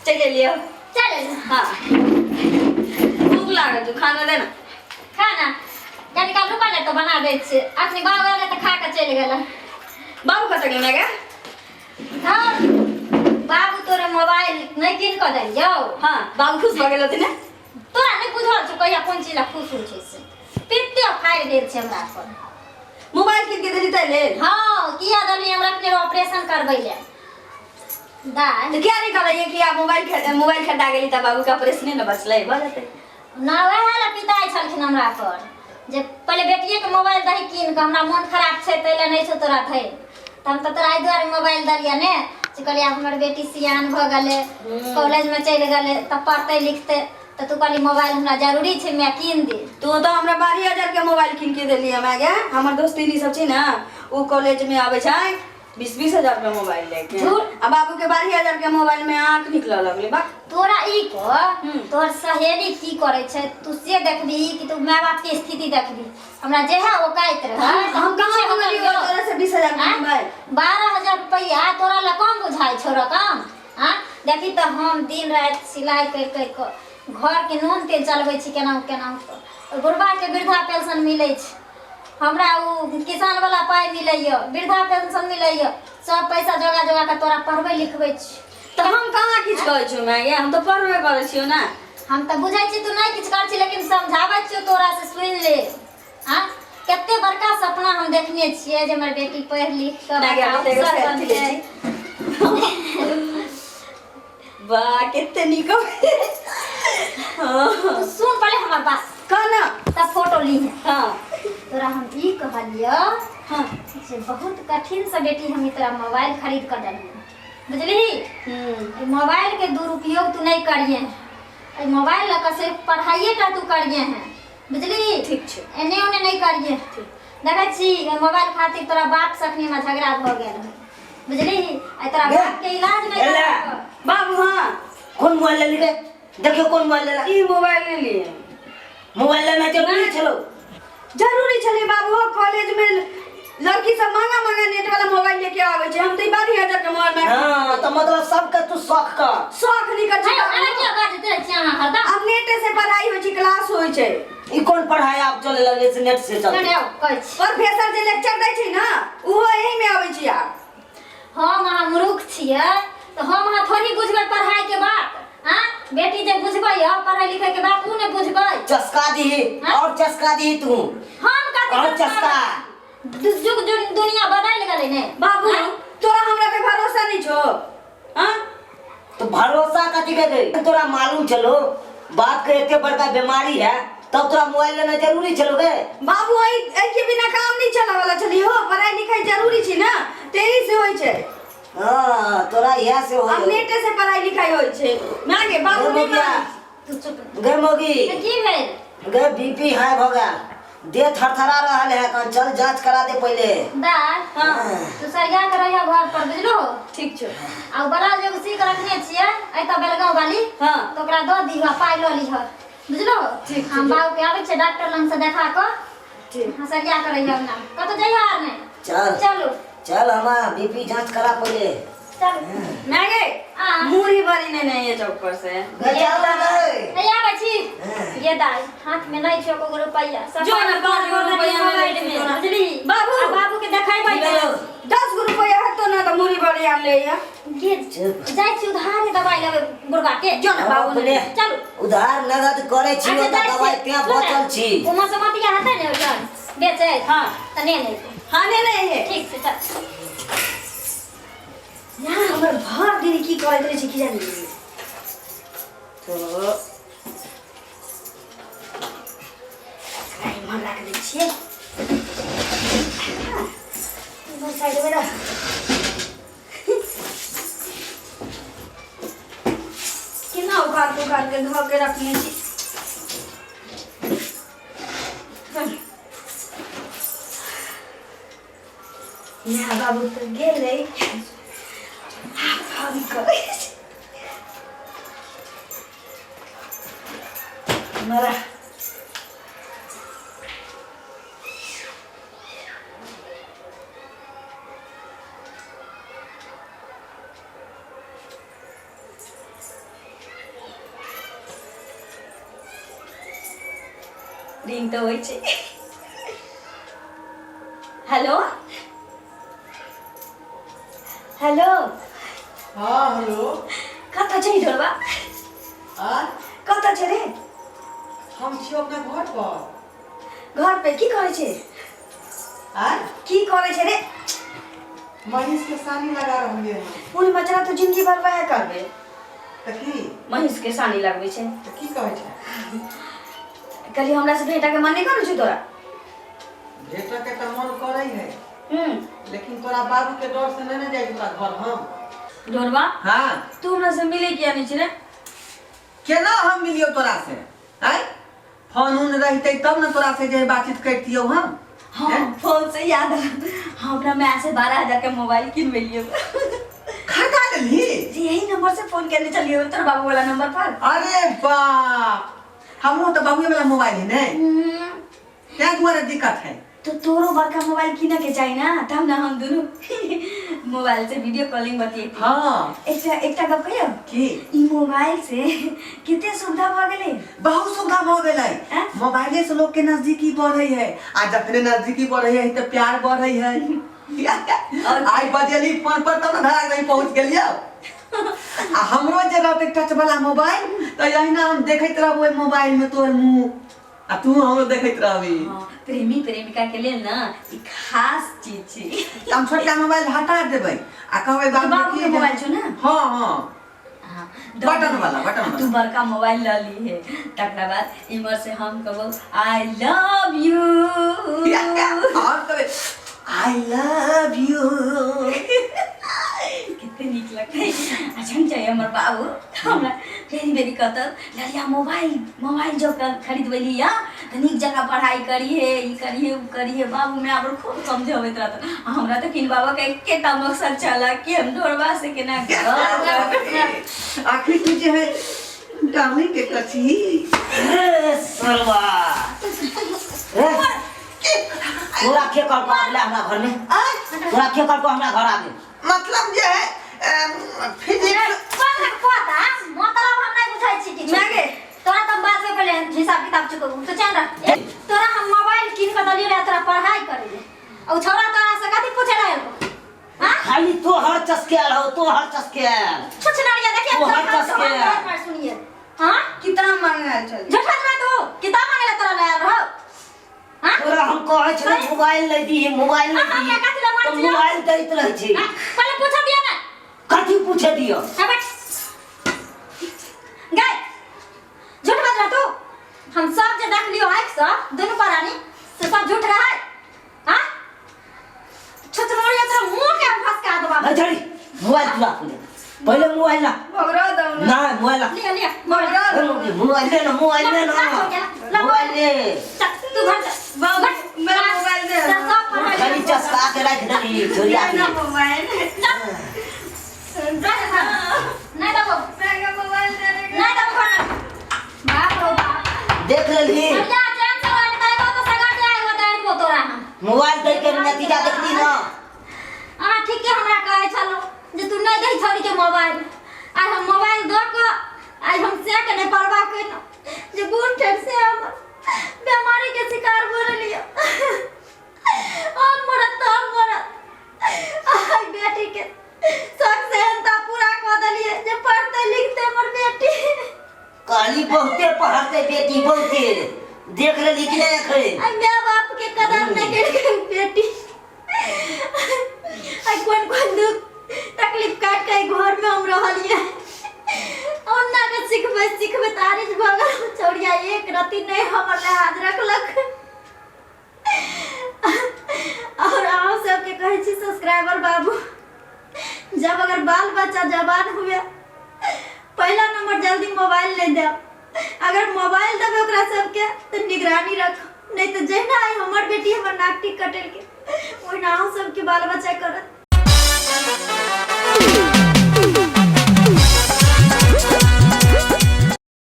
चले लियो। चल हाँ भूख लागल तू खाना देना। खाना कनी काल रुका ले तो बना दे छी। अपनी बाबू वाला तो खा के चल गेल। बाबू कत गेल गे? हां बाबू तोरे मोबाइल नहीं किन के दियो। हाँ बाबू खुश भ गेल होती ने। तोरा नहीं बुझल छ कहिया कोन चीज ला खुश हो छै से। पित्ते फाड़ दे छै हमरा पर। मोबाइल किन के देली तैले? हां किया दली हमरा के ऑपरेशन करबै ले। दाई तो क्या निकल ये कि आप मोबाइल खरीदा गेली त बाबू का ऑपरेशन न बचलै बजते। ना वह ला पिताई छलखिन हमरा पर जे पहले बेटिए के मोबाइल दही किन के हमरा मन खराब छै तैले नहीं छ तोरा थै। त हम त तोरा आई दुआरे मोबाइल दलिया ने जे कहलिए हमर बेटी सियान भ गेले कॉलेज में चल गेले त पढ़ते लिखते तो तू कहली मोबाइल हमरा जरूरी छै मैं किन दे। तू तो हमरा 12,000 के मोबाइल किन के देली हम आगे। हमर दोस्ती सब छै ना वो कॉलेज में आवे छै 20,000 के मोबाइल लेके। अब बाबू के 12,000 के मोबाइल में आंख निकल लगले बा। तोरा ई को तोर सहेली की करे छै तू से देखबी कि तू माय बाप के स्थिति देखबी। हमरा जे है वो काइत रह हम कहां बोली तोरा से 20,000 के मोबाइल 12,000 रुपया तोरा ला कम बुझाई छोरा काम। हां देखी त हम दिन रात सिलाई कर घर के नून तेल चलबै छी केना बुढ़बा के वृद्धा पेंशन मिलै छै। हमरा उ किसान वाला पाई मिलैय वृद्धा पेंशन मिलैय सब पैसा जोगा जोगा के तोरा पढ़बै लिखबै छी। तो हम कहां किछ कहै छियो माय हम तो पढ़बे करै छियो ना। हम त बुझाई छी तू नहीं किछ कर छी लेकिन समझाबै छियो तोरा से सुन ले। हां कते बड़का सपना हम देखने छियै जे हमर बेटी पढ़ लिख के वाह कितने निको। हां सुन पहले हमर बात कहना तब फोटो ली है। हां तोरा हम ई कहलियो हां से बहुत कठिन से बेटी हम तोरा मोबाइल खरीद कर देलिए बुझली। मोबाइल के दुरुपयोग तू नहीं करिए है। मोबाइल ला सिर्फ पढ़ाइए का तू करिए है बुझली। ठीक छै एने ओने नहीं करिए। देखै छी मोबाइल खातिर तोरा बाप सखनी में झगड़ा भ गेल बुझली। आ तोरा बाप के इलाज नहीं कर बाबू। हां कौन मोबाइल ले रे? देखियो कौन मोबाइल लेला? ई मोबाइल ले लिए। मोबाइल लेना जरूरी छलो? जरूरी छले बाबू। कॉलेज में लड़की सब महंगा नेट वाला मोबाइल लेके आवे छै। हम त 12,000 के मोबाइल में हां तो मतलब सब के तू शौक का शौक नहीं कर छी। अरे क्या बात है छी अहां हरदा अब नेट से पढ़ाई होय छै क्लास होय छै। ई कौन पढ़ाई आप चले लगे से नेट से चल? कने आओ कहै छी प्रोफेसर जे लेक्चर दै छै ना ओहो एही में आवे छी। हम अहाँ मूर्ख छियै तो हम अहाँ थोड़ी बुझबै पढ़ाई के बात। हां बेटी जे बुझबै पढ़ाई लिखाई के बात उ ने बुझबै। चस्का दी और चस्का दी तू। हम कथि और चस्का जुग दुनिया बदल गेलै ने बाबू। तोरा हमरा पे भरोसा नहीं छो? हां तो भरोसा कथि के दे? तोरा मालूम चलो बाप के इतने बड़का बीमारी है तब तोरा मोबाइल लेना जरूरी चलो गे? बाबू आई के बिना काम नहीं चला वाला छली हो। पढ़ाई लिखाई जरूरी छी ना तेही से होय छै। हां तोरा यहां से हो अब नेट से पढ़ाई लिखाई होय छै। मागे बाबू नहीं मान तू चुप गे मोगी की भेल? गे बीपी हाई हो गया देह थरथरा रहल है। कहां चल जांच करा दे पहले। दाल हां तू सरिया के रहिया घर पर बुझलो। ठीक छै। आ बड़ा जो सीख रखने छियै ऐ त बेलगांव वाली हां तो ओकरा द दीहा पाई ल लीह बुझलो। ठीक हम बाबू के आबै छै डॉक्टर लंग से देखा क ठीक। हां सरिया के रहिया ना कत जइहा ने चल चलो चल हमारा बीपी जांच करा पहले। चल मागे हां मुरी बारी नहीं है चौक पर से। गे चल गे नहीं आबै छी ये दाई हाथ में नहीं छो को रुपया जो ना 5 गो रुपया में बुझली बाबू। आ बाबू के देखाइबै लो 10 गो रुपया है तो ना तो मुरी बारी आन ले या। ये जाय छी उधार दवाई लेबै बुढ़वा के जो ना बाबू ने चलो उधार नगद करे छी अच्छा, त दवाई पे बचल छी। उमा समतिया हते ने उधर बेचे हां तने नहीं हां नहीं है। ठीक से चल यहाँ हमर भर दिन की करैत रहे छी की जानी तो आई मन राख दे छियै। इधर साइड में रख किना उखाड़ के धो के रखने छी। यहाँ बाबू तो गेलै हम करे मरा रिंग तो होइ छै। हेलो हेलो हाँ हेलो। कतऽ छै ढोलबा? आ कतऽ छै रे? हम छी अपना घर पर। घर पे की करै छै? आ की करै छै रे? महीष के सानी लगा रहलिए हैं। फूल मचरा तो जिंदगी भर वएह करबे। त की महीष के सानी लगबै छै। त की कहै छै? कली हमरा से भेटा के मन नहीं करै छै तोरा? भेटऽ के त मन करै है, लेकिन तोरा बाबू के डर से नहीं जाए तोरा घर हम। ढोलबा हाँ तू हमरा से मिले किया नहीं छै रे? केना हम मिलियो तोरा से? आय फोन उन रहते तब न तोरा से जे बातचीत करतियो हम। हाँ फोन से याद है, हम अपना मैं से 12,000 के मोबाइल किनवेलियो। खरीदा लेली? यही नंबर से फोन करने चलिए तोर बाबू वाला नंबर पर। अरे बाप, हमरो तो बाबू वाला मोबाइल है ने, क्या तुम्हारा दिक्कत है? तो तोरो बड़का मोबाइल किने के चाहिए ना, तब ना हम दोनों मोबाइल से वीडियो कॉलिंग बतिए। हाँ एकटा गप कहियो की ई मोबाइल से कितने सुविधा भ गेलै। बहुत सुविधा भ गेलै। हैं? मोबाइले से लोग के नजदीकी बढ़े है, आ जखने नजदीकी बढ़े है तो प्यार बढ़े है। आई बजेली फोन पर तब ना धरा नहीं पहुंच गेलियो। आ हमरो जे रहते टच वाला मोबाइल तो यही ना हम देखैत रहबो मोबाइल में तोर मुंह, आ तू हमरो देखैत रहबी। प्रेमी प्रेमिका के लिए ना ई खास चीज छी। हम छोटका मोबाइल हटा देबै आ कहबै बाबू के मोबाइल छौ ना? हाँ हाँ बटन वाला तू बड़का मोबाइल ल ली है, तकरा बाद इमर से हम कहबो आई लव यू। और कहबै आई लव यू। कितने नीक लगते है। अच्छा चाहिए हमर बाबू हमरा बेरी बेरी कहता ललिया मोबाइल जो खरीदवेली या त नीक जगह पढ़ाई करिए, ई करिए उ करिए। बाबू मैं आबर खूब समझावत रहता। हमरा तो किनबाबा के एकेटा मकसद चला कि हम ढोरबा से केना आखिर तुझे है डार्लिंग के कची सरवा पूरा के कर को आला हमरा घर में, पूरा के कर को हमरा घर आवे। मतलब जे है फिजिक्स पता मतलब हम नहीं बुझाई छी ठीक मागे तोरा त बात से पहले हिसाब किताब चुको तो चल रहा तोरा हम मोबाइल किन के दलियो रे तोरा पढ़ाई करे ले और छोरा तोरा से कथि पूछे रहे हो? हां खाली तो हर चस्केल हो, तो हर चस्केल कुछ ना ये देखिए वो हर चस्केल पर सुनिए। हां किताब मांगे चल झूठा ना तू किताब मांगे तोरा ले रहो। हां तोरा हम कहै छै मोबाइल ले दी, मोबाइल ले दी तो मोबाइल दैत रहै छै। पहले पूछ दिया ना कथि पूछे दियो? गए झूठ बात रहा तू। हम सब जे देख लियो है सब दोनों परानी से सब झूठ रहा है। हां छतरोड़िया तेरा मुंह के फसका दो बाबू। नहीं छड़ी मोबाइल तुला पहले मोबाइल ला भगरा दो ना, मोबाइल ला लिया भगरा दो। मोबाइल ले ना, मोबाइल ले ना, मोबाइल ले। तू घर जा बाबू मेरा मोबाइल दे। सब पढ़ाई खाली चस्का के रख देली छोरिया के। मेरा मोबाइल नहीं दबो मेरा मोबाइल दे रे। नहीं दबो घर बाप रो बाप देख लेली जा जान से लड़ता है तो सगा जाए वो दाई वो तोरा हम मोबाइल दे के नतीजा देखली ना। हां ठीक है हमरा कहे चलो जे तू नहीं दे छोरी के मोबाइल आज हम मोबाइल दो को आज हम से के नहीं परवाह कइनो जे बूढ़ ठेर से हम बीमारी के शिकार हो लियो। और मरत आई बेटी के शौक से अंता पूरा कर दलिए जे पढ़ते लिखते हमर बेटी कहली बहुते पढ़ते बेटी बहुते देख लेली कि नहीं खरे। आई माँ बाप के कदर नहीं कर बेटी आई कौन दुख तकलीफ काट के घर में हम रहलिए और ना के सिखबे तारीफ भगल छोड़िया एक रति नहीं हमर ले हाथ रखलक। और आप सब के कहे छी सब्सक्राइबर बाबू जब अगर बाल बच्चा जवान हुए पहला नंबर जल्दी मोबाइल ले दे। अगर मोबाइल देबे ओकरा सबके तो निगरानी रख, नहीं तो जहिना आई हमर बेटी हमर नाक टिक कटेल के ओहिना सबके बाल बच्चा करत।